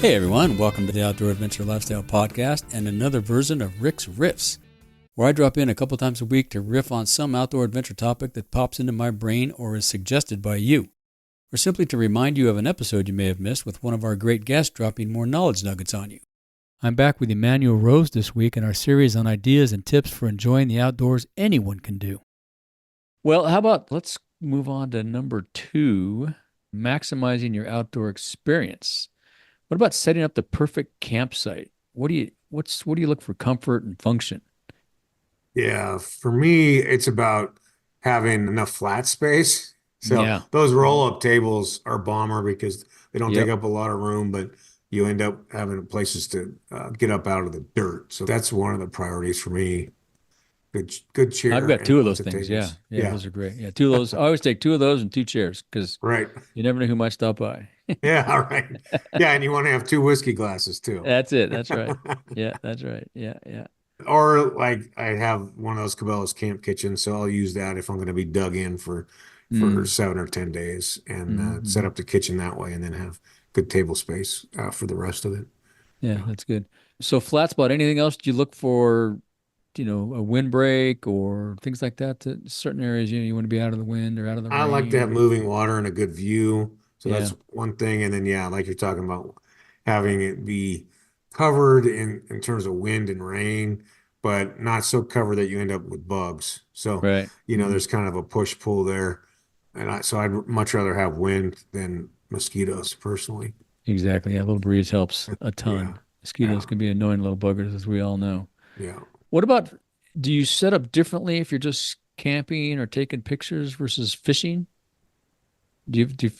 Hey everyone, welcome to the Outdoor Adventure Lifestyle Podcast and another version of Rick's Riffs, where I drop in a couple times a week to riff on some outdoor adventure topic that pops into my brain or is suggested by you, or simply to remind you of an episode you may have missed with one of our great guests dropping more knowledge nuggets on you. I'm back with Emanuel Rose this week in our series on ideas and tips for enjoying the outdoors anyone can do. Well, how about let's move on to number 2, maximizing your outdoor experience. What about setting up the perfect campsite? What do you look for comfort and function? Yeah, for me, it's about having enough flat space. So Yeah. those roll-up tables are bomber because they don't take Yep. up a lot of room, but you end up having places to get up out of the dirt. So that's one of the priorities for me. Good I've chair got and two of lots those of things. Yeah. tables. Yeah. Yeah, Those are great. Yeah. Two of those. I always take two of those and two chairs because right. you never know who might stop by. Yeah, all right. Yeah, and you want to have two whiskey glasses too. That's it. That's right. Yeah. That's right. Yeah. Yeah. Or like I have one of those Cabela's camp kitchens, so I'll use that if I'm going to be dug in for Mm. 7 or 10 days and set Mm-hmm. up the kitchen that way, and then have good table space for the rest of it. Yeah. Yeah. That's good. So flat spot, anything else? Do you look for, a windbreak or things like that to certain areas, you want to be out of the wind or out of the I like to rain have or, moving water and a good view, so that's yeah. one thing. And then yeah, like you're talking about, having it be covered in terms of wind and rain, but not so covered that you end up with bugs. So Right. there's kind of a push pull there. So I'd much rather have wind than mosquitoes personally. Exactly. Yeah, a little breeze helps a Yeah. ton. Mosquitoes Yeah. can be annoying little buggers, as we all know. Yeah. What about, do you set up differently if you're just camping or taking pictures versus fishing? Do you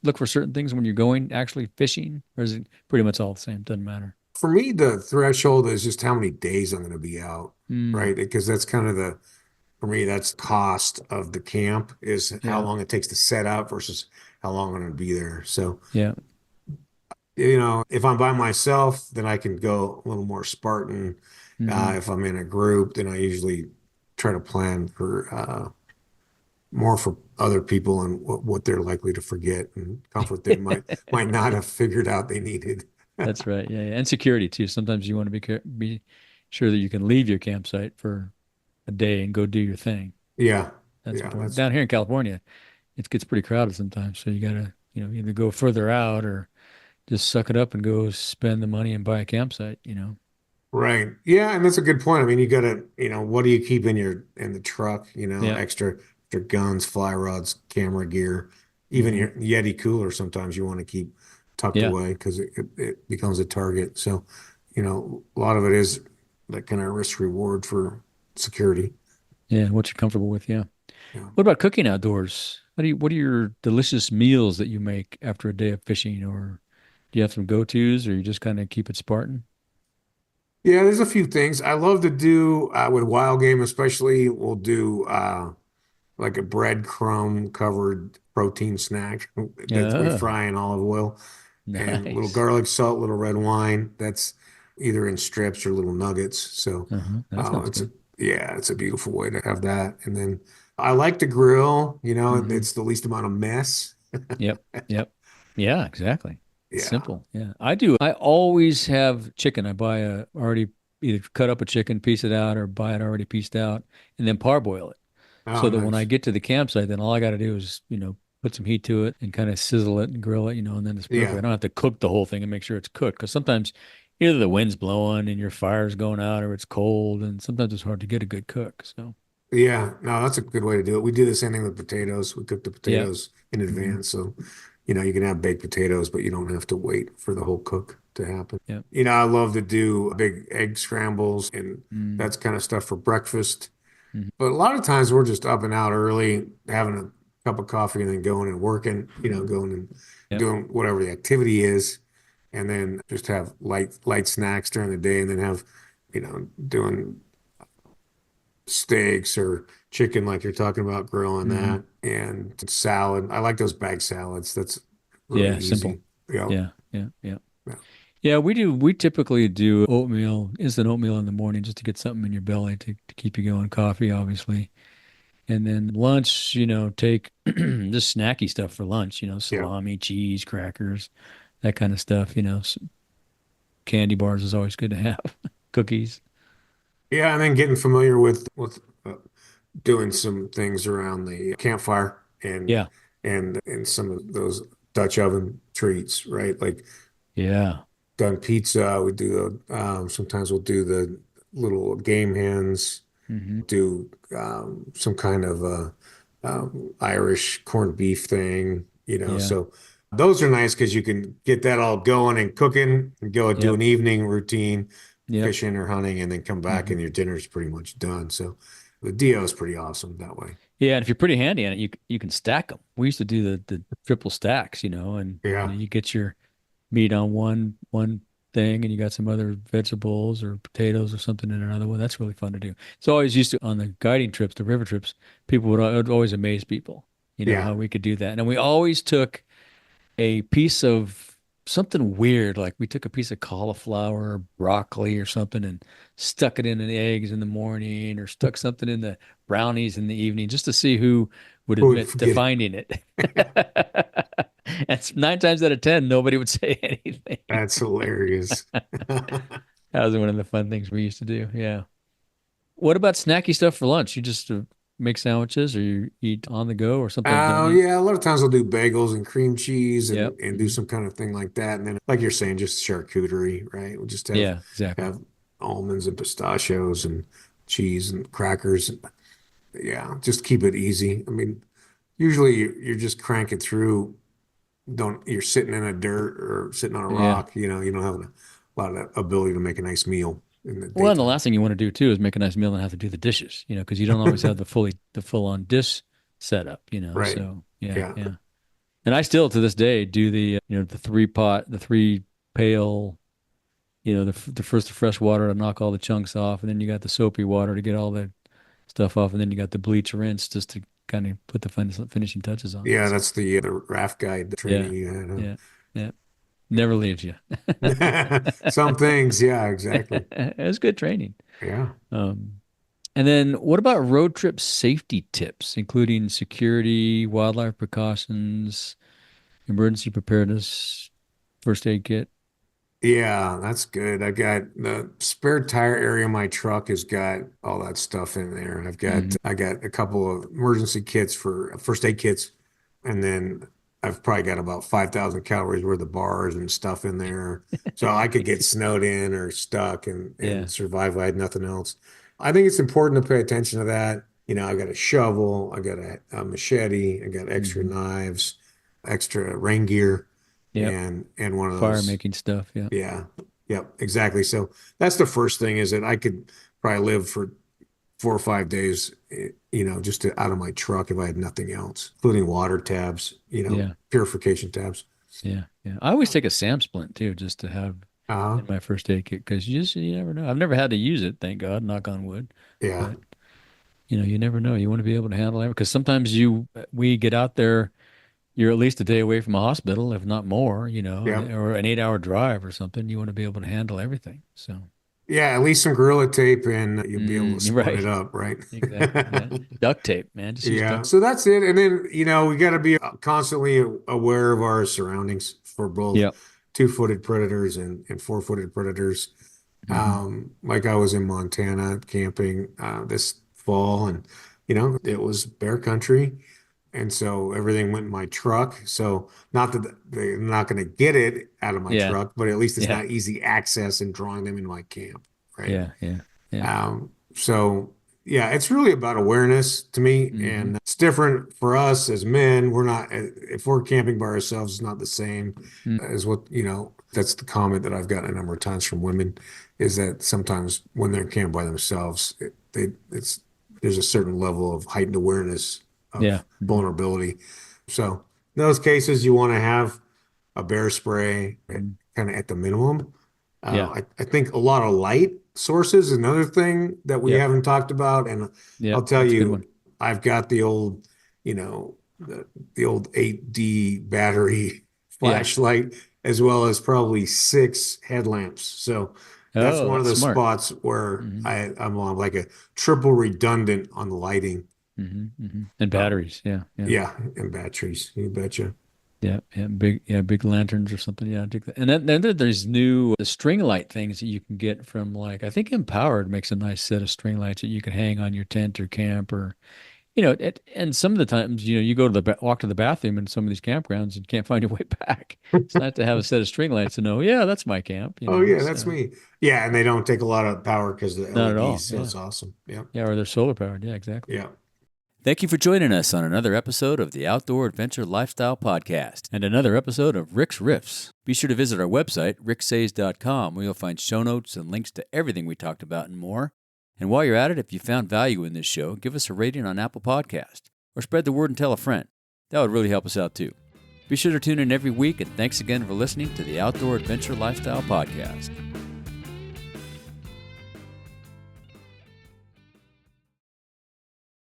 look for certain things when you're going actually fishing, or is it pretty much all the same? Doesn't matter. For me, the threshold is just how many days I'm going to be out, Mm, right? Because that's kind of for me, that's cost of the camp is how yeah. long it takes to set up versus how long I'm going to be there. So, Yeah. if I'm by myself, then I can go a little more Spartan. Hmm. If I'm in a group, then I usually try to plan for more for other people and what they're likely to forget and comfort they might not have figured out they needed. That's right. Yeah, yeah. And security too. Sometimes you want to be sure that you can leave your campsite for a day and go do your thing. Yeah, That's yeah, important. that's Down here in California, it gets pretty crowded sometimes, so you gotta, either go further out or just suck it up and go spend the money and buy a campsite. right. Yeah, and that's a good point. I mean, you gotta, what do you keep in the truck? Yeah. Extra guns, fly rods, camera gear, even Hmm. your Yeti cooler. Sometimes you want to keep tucked Yeah. away because it becomes a target. So, a lot of it is that kind of risk reward for security. Yeah. What you're comfortable with. Yeah. Yeah. What about cooking outdoors? What are your delicious meals that you make after a day of fishing, or do you have some go-tos, or you just kind of keep it Spartan? Yeah, there's a few things I love to do with wild game, especially. We'll do like a breadcrumb covered protein snack that we Yeah. fry in olive oil and little Nice. garlic salt, little red wine. That's either in strips or little nuggets. So Uh-huh. That sounds it's a good. yeah, it's a beautiful way to have that. And then I like to grill, Hmm. it's the least amount of mess. Yep. Yep. Yeah, exactly. It's Yeah. simple. Yeah. I do. I always have chicken. I buy a already either cut up a chicken, piece it out, or buy it already pieced out, and then parboil it. Oh, So that when I nice. get to the campsite, then all I got to do is, put some heat to it and kind of sizzle it and grill it, and then it's perfect. Yeah. I don't have to cook the whole thing and make sure it's cooked because sometimes either the wind's blowing and your fire's going out or it's cold, and sometimes it's hard to get a good cook. So, Yeah, no, that's a good way to do it. We do the same thing with potatoes. We cook the yeah. potatoes in Hmm. advance. So, you can have baked potatoes, but you don't have to wait for the whole cook to happen. Yeah. I love to do big egg scrambles and Mm-hmm. that's kind of stuff for breakfast. But a lot of times we're just up and out early, having a cup of coffee and then going and working, going and Yep. doing whatever the activity is, and then just have light snacks during the day and then have, doing steaks or chicken like you're talking about, grilling Hmm. that, and salad. I like those bag salads. That's really Yeah. Simple. easy. Yeah. Yeah. Yeah. Yeah. Yeah. Yeah, we do. We typically do oatmeal, instant oatmeal in the morning just to get something in your belly to keep you going. Coffee, obviously. And then lunch, take just snacky stuff for lunch, Yeah. salami, cheese, crackers, that kind of stuff, candy bars is always good to have. Cookies. Yeah, and then getting familiar with doing some things around the campfire Yeah. and some of those Dutch oven treats, right? Like Yeah. done pizza. We do sometimes we'll do the little game hens, Hmm. do some kind of Irish corned beef thing, Yeah. So those are nice because you can get that all going and cooking and go do Yep. an evening routine, Yep. fishing or hunting, and then come back Hmm. and your dinner's pretty much done. So the DO is pretty awesome that way. Yeah, and if you're pretty handy on it, you can stack them. We used to do the triple stacks, and Yeah. you get your meat on one thing, and you got some other vegetables or potatoes or something in another one. That's really fun to do. So always used to on the guiding trips, the river trips, people would it would always amaze people, Yeah. how we could do that. And we always took a piece of something weird, like we took a piece of cauliflower or broccoli or something and stuck it in the eggs in the morning or stuck something in the brownies in the evening just to see who would Who would admit to forget finding it. And 9 times out of 10, nobody would say anything. That's hilarious. That was one of the fun things we used to do. Yeah. What about snacky stuff for lunch? You just make sandwiches or you eat on the go or sometimes don't Oh eat? yeah, a lot of times I'll do bagels and cream cheese Yep. and do Hmm. some kind of thing like that. And then like you're saying, just charcuterie, right? We'll just Yeah, exactly. have almonds and pistachios and cheese and crackers. Yeah, just keep it easy. I mean, usually you're just cranking through. Don't you're sitting in a dirt or sitting on a Yeah. rock, you don't have a lot of ability to make a nice meal in the Well, and the daytime. last thing you want to do too is make a nice meal and have to do the dishes, because you don't always have the full on dish setup, Right. So yeah, Yeah. yeah. And I still to this day do the three pot, the three pail, the first the fresh water to knock all the chunks off, and then you got the soapy water to get all the stuff off, and then you got the bleach rinse just to kind of put the finishing touches on it. Yeah, So that's the raft guide yeah, training you yeah, yeah. Never leaves you. had. Some things, yeah, exactly. It was good training. Yeah. Um, And then what about road trip safety tips, including security, wildlife precautions, emergency preparedness, first aid kit? Yeah, that's good. I got the spare tire area of my truck has got all that stuff in there. Hmm. I got a couple of emergency kits for first aid kits, and then I've probably got about 5,000 calories worth of bars and stuff in there. So I could get snowed in or stuck and Yeah. survive if I had nothing else. I think it's important to pay attention to that. I got a shovel, I got a machete, I got extra Hmm. knives, extra rain gear, Yep. and one of Fire those. making stuff. Yeah. Yeah. Yep. Exactly. So that's the first thing is that I could probably live for 4 or 5 days, just out of my truck if I had nothing else, including water tabs, Yeah. purification tabs. Yeah. Yeah. I always take a Sam splint too, just to have Uh-huh. in my first aid kit because you never know. I've never had to use it, thank God, knock on wood. Yeah. But you never know. You want to be able to handle it because sometimes we get out there. You're at least a day away from a hospital, if not more, Yep. or an 8 hour drive or something. You want to be able to handle everything. So, Yeah. At least some Gorilla Tape and you'll be able to you're splint it right. up, right? Exactly. Yeah. Duct tape, man. Just use Yeah. duct. So that's it. And then, we got to be constantly aware of our surroundings for both Yep. two-footed predators and four-footed predators. Hmm. Like I was in Montana camping this fall, and it was bear country, and so everything went in my truck. So not that they're not going to get it out of my Yeah. truck, but at least it's Yeah. not easy access and drawing them into my camp, right? Yeah. Yeah. Yeah. So yeah, it's really about awareness to me, Hmm. and it's different for us as men. We're not if we're camping by ourselves, it's not the same as That's the comment that I've gotten a number of times from women, is that sometimes when they're camping by themselves, it's there's a certain level of heightened awareness Yeah. of Hmm. vulnerability. So in those cases, you want to have a bear spray Hmm. kind of at the minimum. Yeah. I think a lot of light sources, another thing that we Yep. haven't talked about. And I'll Yep. tell That's a good you, one. I've got the old 8D battery Yeah. flashlight, as well as probably six headlamps. So that's Oh, one of that's the smart. spots where Hmm. I'm on like a triple redundant on the lighting. Hmm. Hmm. And Um, batteries. Yeah. Yeah. yeah, and batteries, you betcha. Big lanterns or something. Yeah, I dig that. And then there's new the string light things that you can get from like I think Empowered makes a nice set of string lights that you can hang on your tent or camp or and some of the times you go to walk to the bathroom in some of these campgrounds and can't find your way back. It's nice to have a set of string lights to know, yeah, that's my camp. Oh yeah, that's So me. Yeah, and they don't take a lot of power because of the not at all. LEDs, so Yeah, it's awesome. Yeah. yeah, or they're solar powered. Yeah, exactly. Yeah. Thank you for joining us on another episode of the Outdoor Adventure Lifestyle Podcast and another episode of Rick's Riffs. Be sure to visit our website, ricksaez.com, where you'll find show notes and links to everything we talked about and more. And while you're at it, if you found value in this show, give us a rating on Apple Podcast or spread the word and tell a friend. That would really help us out too. Be sure to tune in every week, and thanks again for listening to the Outdoor Adventure Lifestyle Podcast.